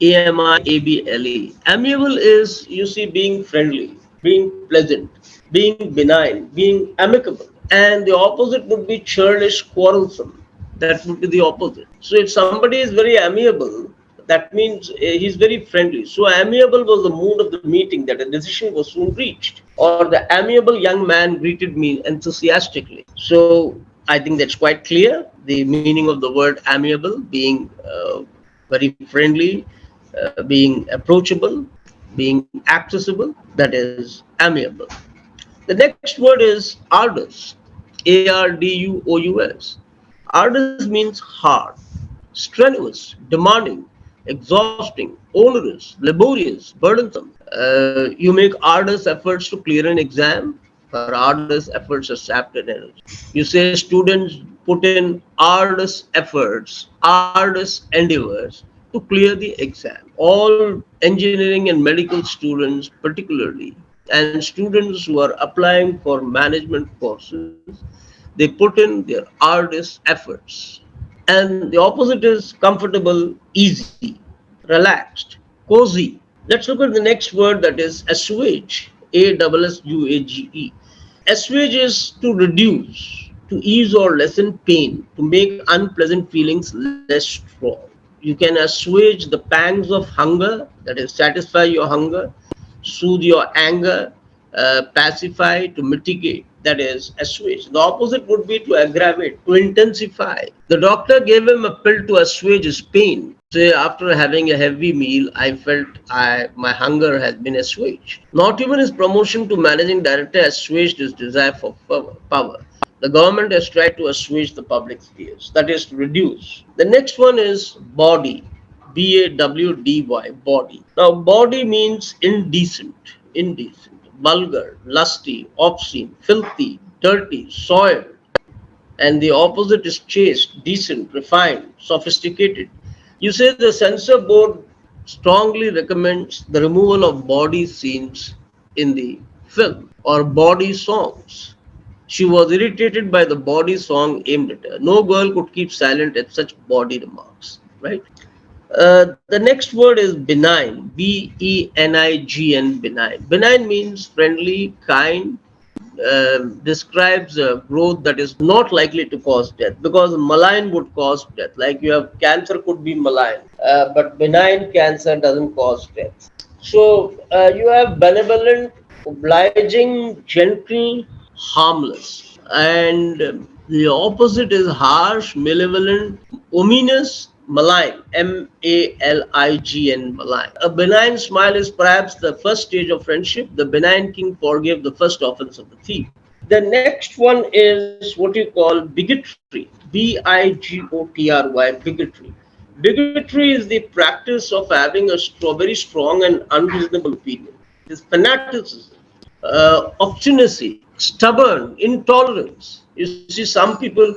AMIABLE. Amiable is, you see, being friendly, being pleasant, being benign, being amicable. And the opposite would be churlish, quarrelsome. That would be the opposite. So if somebody is very amiable, that means he's very friendly. So amiable was the mood of the meeting, that a decision was soon reached. Or the amiable young man greeted me enthusiastically. So I think that's quite clear. The meaning of the word amiable being very friendly, being approachable, being accessible, that is amiable. The next word is arduous, ARDUOUS. Arduous means hard, strenuous, demanding, exhausting, onerous, laborious, burdensome. You make arduous efforts to clear an exam, or arduous efforts are sapped in energy. You say students put in arduous efforts, arduous endeavors to clear the exam. All engineering and medical students, particularly, and students who are applying for management courses, they put in their arduous efforts. And the opposite is comfortable, easy, relaxed, cozy. Let's look at the next word, that is assuage, ASSUAGE. Assuage is to reduce, to ease or lessen pain, to make unpleasant feelings less strong. You can assuage the pangs of hunger, that is, satisfy your hunger, soothe your anger, pacify, to mitigate, that is, assuage. The opposite would be to aggravate, to intensify. The doctor gave him a pill to assuage his pain. Say, after having a heavy meal, I felt my hunger has been assuaged. Not even his promotion to managing director assuaged his desire for power. The government has tried to assuage the public's fears, that is, to reduce. The next one is body, BAWDY, body. Now, body means indecent, vulgar, lusty, obscene, filthy, dirty, soiled. And the opposite is chaste, decent, refined, sophisticated. You say the censor board strongly recommends the removal of body scenes in the film, or body songs. She was irritated by the body song aimed at her. No girl could keep silent at such body remarks, right? The next word is benign, BENIGN, benign. Benign means friendly, kind, describes a growth that is not likely to cause death, because malign would cause death. Like you have cancer could be malign, but benign cancer doesn't cause death. So you have benevolent, obliging, gentle, harmless. And the opposite is harsh, malevolent, ominous, malign, MALIGN, malign. A benign smile is perhaps the first stage of friendship. The benign king forgave the first offense of the thief. The next one is what you call bigotry, BIGOTRY, bigotry. Bigotry is the practice of having a very strong and unreasonable opinion. It is fanaticism, obstinacy, stubborn, intolerance. You see, some people,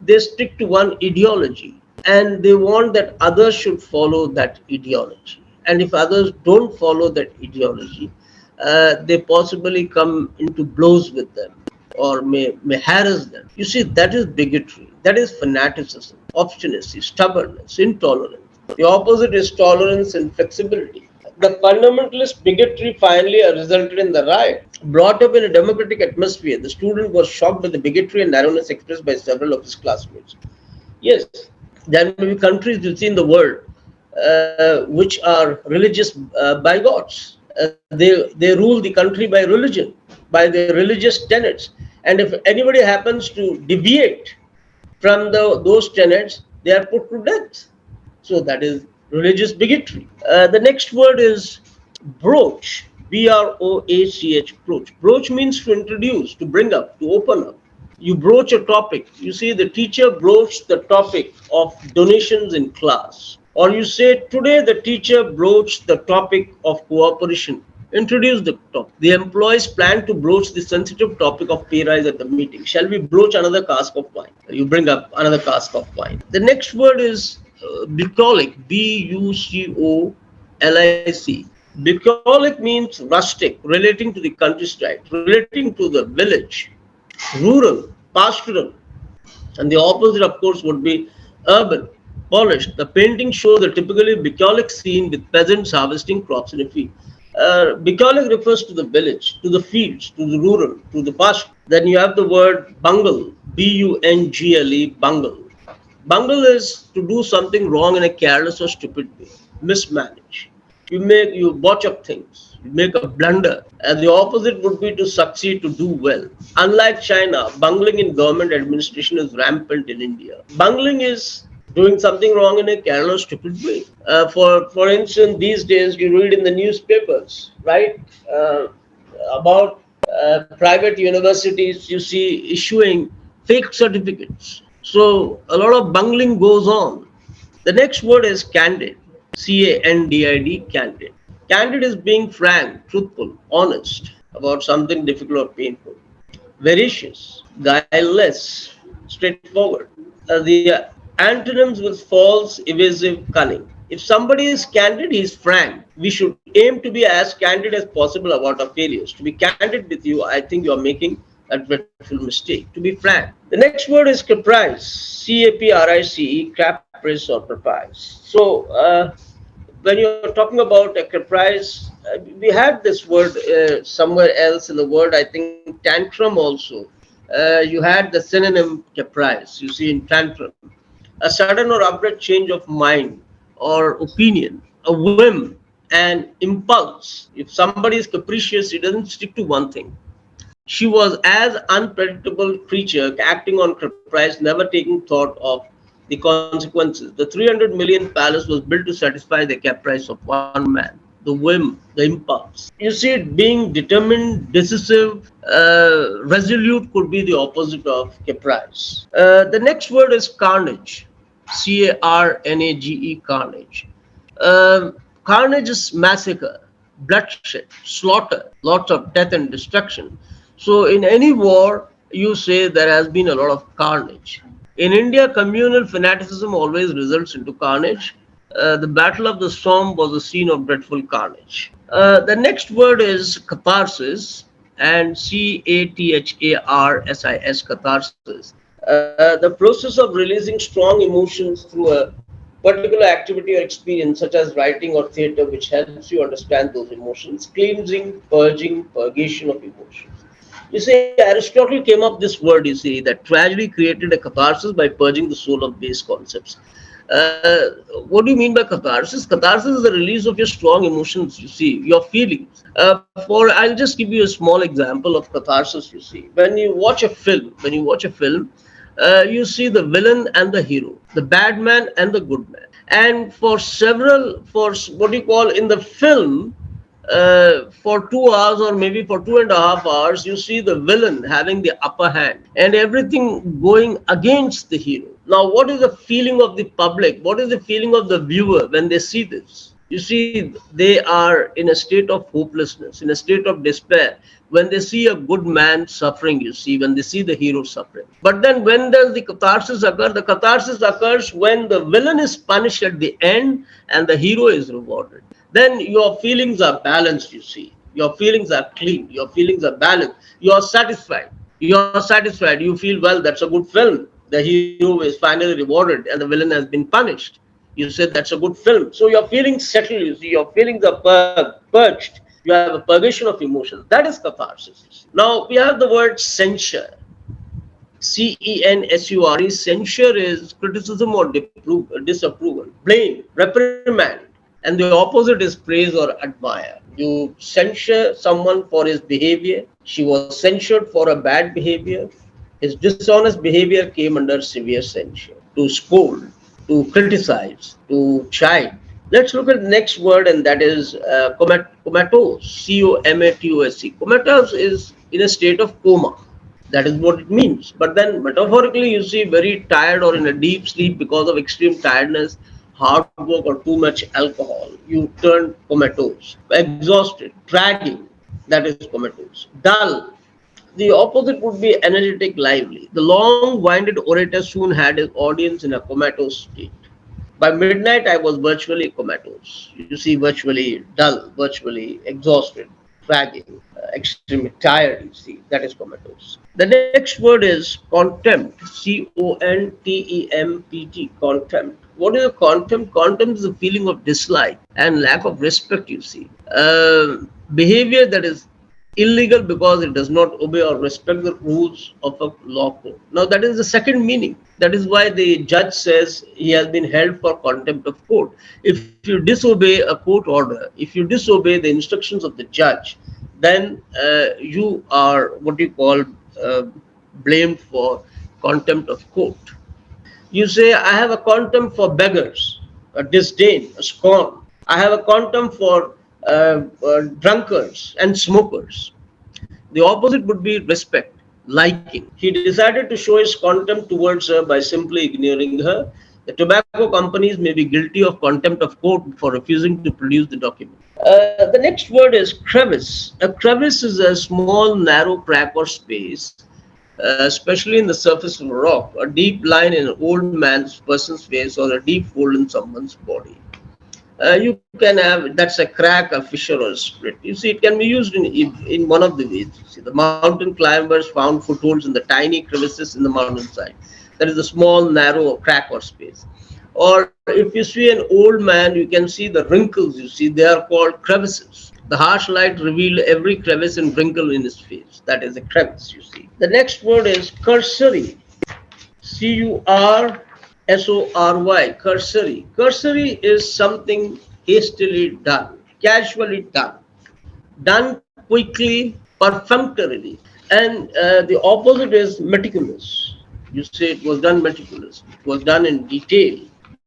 they stick to one ideology and they want that others should follow that ideology. And if others don't follow that ideology, they possibly come into blows with them, or may harass them. You see, that is bigotry, that is fanaticism, obstinacy, stubbornness, intolerance. The opposite is tolerance and flexibility. The fundamentalist bigotry finally resulted in the riot. Brought up in a democratic atmosphere, the student was shocked by the bigotry and narrowness expressed by several of his classmates. Yes, there may be countries you see in the world which are religious by gods. They rule the country by religion, by their religious tenets. And if anybody happens to deviate from those tenets, they are put to death. So that is religious bigotry. The next word is broach, BROACH, broach. Broach means to introduce, to bring up, to open up. You broach a topic. You see, the teacher broached the topic of donations in class. Or you say, today the teacher broached the topic of cooperation. Introduce the topic. The employees plan to broach the sensitive topic of pay rise at the meeting. Shall we broach another cask of wine? You bring up another cask of wine. The next word is bucolic, BUCOLIC. Bucolic means rustic, relating to the countryside, relating to the village, rural, pastoral. And the opposite, of course, would be urban. Polished. The painting shows a typically bucolic scene with peasants harvesting crops in a field. Bucolic refers to the village, to the fields, to the rural, to the pasture. Then you have the word bungle, bungle, bungle. Bungle is to do something wrong in a careless or stupid way, mismanage. You botch up things, you make a blunder, and the opposite would be to succeed, to do well. Unlike China, bungling in government administration is rampant in India. Bungling is doing something wrong in a careless, stupid way. For instance, these days you read in the newspapers, right, about private universities. You see issuing fake certificates. So a lot of bungling goes on. The next word is candid. Candid, candid. Candid is being frank, truthful, honest about something difficult or painful. Veracious, guileless, straightforward. The antonyms with false, evasive, cunning. If somebody is candid, he is frank. We should aim to be as candid as possible about our failures. To be candid with you, I think you are making a dreadful mistake. To be frank. The next word is caprice. Caprice, caprice or caprice. So, when you're talking about a caprice, we had this word somewhere else in the word, I think tantrum also. You had the synonym caprice, you see in tantrum. A sudden or abrupt change of mind or opinion, a whim, an impulse. If somebody is capricious, he doesn't stick to one thing. She was as unpredictable creature acting on caprice, never taking thought of the consequences. The 300 million palace was built to satisfy the caprice of one man, the whim, the impulse. You see, it being determined, decisive, resolute could be the opposite of caprice. The next word is carnage. Carnage, carnage. Carnage is massacre, bloodshed, slaughter, lots of death and destruction. So, in any war, you say there has been a lot of carnage. In India, communal fanaticism always results into carnage. The Battle of the Somme was a scene of dreadful carnage. The next word is catharsis, and catharsis, catharsis. The process of releasing strong emotions through a particular activity or experience, such as writing or theatre, which helps you understand those emotions. Cleansing, purging, purgation of emotions. You see, Aristotle came up this word, you see, that tragedy created a catharsis by purging the soul of base concepts. What do you mean by catharsis? Catharsis is the release of your strong emotions, you see, your feelings. I'll just give you a small example of catharsis, you see. When you watch a film, you see the villain and the hero, the bad man and the good man. And for what you call in the film, for 2 hours or maybe for 2.5 hours, you see the villain having the upper hand and everything going against the hero. Now, what is the feeling of the public? What is the feeling of the viewer when they see this? You see, they are in a state of hopelessness, in a state of despair when they see a good man suffering, you see, when they see the hero suffering. But then when does the catharsis occur? The catharsis occurs when the villain is punished at the end and the hero is rewarded. Then your feelings are balanced, you see. Your feelings are clean. Your feelings are balanced. You are satisfied. You are satisfied. You feel, well, that's a good film. The hero is finally rewarded and the villain has been punished. You said that's a good film. So your feelings settle, you see. Your feelings are purged. You have a purgation of emotions. That is catharsis. Now we have the word censure. Censure. Censure is criticism or disapproval, blame, reprimand, and the opposite is praise or admire. You censure someone for his behavior. She was censured for a bad behavior. His dishonest behavior came under severe censure. To scold, to criticize, to chide. Let's look at the next word, and that is comatose. Comatose. Comatose is in a state of coma. That is what it means. But then metaphorically, you see, very tired or in a deep sleep because of extreme tiredness, hard work, or too much alcohol. You turn comatose. Exhausted, dragging. That is comatose. Dull. The opposite would be energetic, lively. The long-winded orator soon had his audience in a comatose state. By midnight, I was virtually comatose. You see, virtually dull, virtually exhausted, dragging, extremely tired, you see. That is comatose. The next word is contempt. Contempt. Contempt. What is a contempt? Contempt is a feeling of dislike and lack of respect, you see. Behavior that is illegal because it does not obey or respect the rules of a law code. Now, that is the second meaning. That is why the judge says he has been held for contempt of court. If you disobey a court order, if you disobey the instructions of the judge, then you are what you call blamed for contempt of court. You say, I have a contempt for beggars, a disdain, a scorn. I have a contempt for drunkards and smokers. The opposite would be respect, liking. He decided to show his contempt towards her by simply ignoring her. The tobacco companies may be guilty of contempt of court for refusing to produce the document. The next word is crevice. A crevice is a small, narrow crack or space, especially in the surface of a rock, a deep line in an old person's face, or a deep fold in someone's body. You can have, that's a crack, a fissure, or a split. You see, it can be used in one of the ways. You see, the mountain climbers found footholds in the tiny crevices in the mountainside. That is a small, narrow crack or space. Or if you see an old man, you can see the wrinkles. You see, they are called crevices. The harsh light revealed every crevice and wrinkle in his face. That is a crevice, you see. The next word is cursory. Cursory. Cursory. Cursory is something hastily done, casually done quickly, perfunctorily. And the opposite is meticulous. You say it was done meticulous. It was done in detail,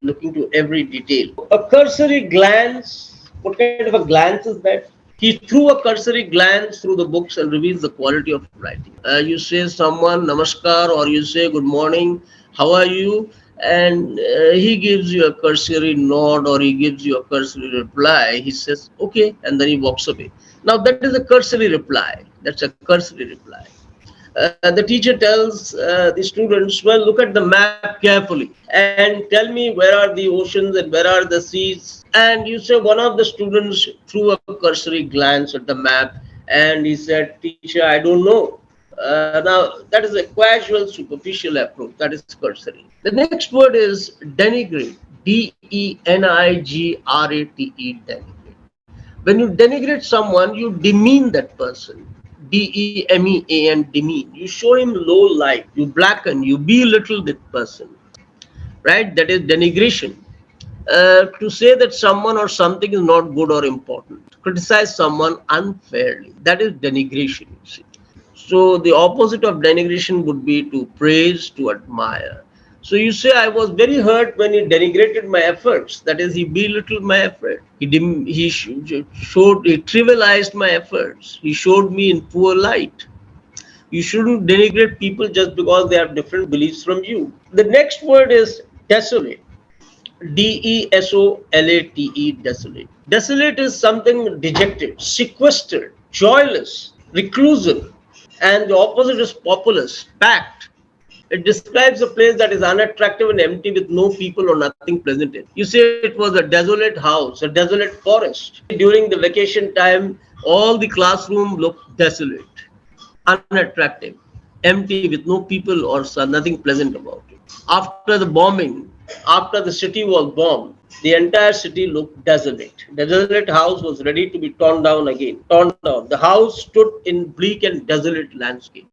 looking to every detail. A cursory glance. What kind of a glance is that? He threw a cursory glance through the books and reveals the quality of writing. You say someone namaskar, or you say good morning, how are you? And he gives you a cursory nod, or he gives you a cursory reply. He says, okay, and then he walks away. Now that is a cursory reply. That's a cursory reply. The teacher tells the students, well, look at the map carefully and tell me where are the oceans and where are the seas. And you say one of the students threw a cursory glance at the map and he said, teacher, I don't know. Now, that is a casual, superficial approach. That is cursory. The next word is denigrate. Denigrate. When you denigrate someone, you demean that person. Demean, demean. You show him low light. You blacken. You belittle that person. Right? That is denigration. To say that someone or something is not good or important. Criticize someone unfairly. That is denigration, you see. So the opposite of denigration would be to praise, to admire. So you say, I was very hurt when he denigrated my efforts. That is, he belittled my effort. He trivialized my efforts. He showed me in poor light. You shouldn't denigrate people just because they have different beliefs from you. The next word is desolate. Desolate, desolate. Desolate is something dejected, sequestered, joyless, reclusive. And the opposite is populous, packed. It describes a place that is unattractive and empty with no people or nothing present in. You say it was a desolate house, a desolate forest. During the vacation time, all the classroom looked desolate, unattractive, empty with no people or nothing pleasant about it. After the bombing, after the city was bombed, the entire city looked desolate. The desolate house was ready to be torn down again. Torn down. The house stood in bleak and desolate landscape.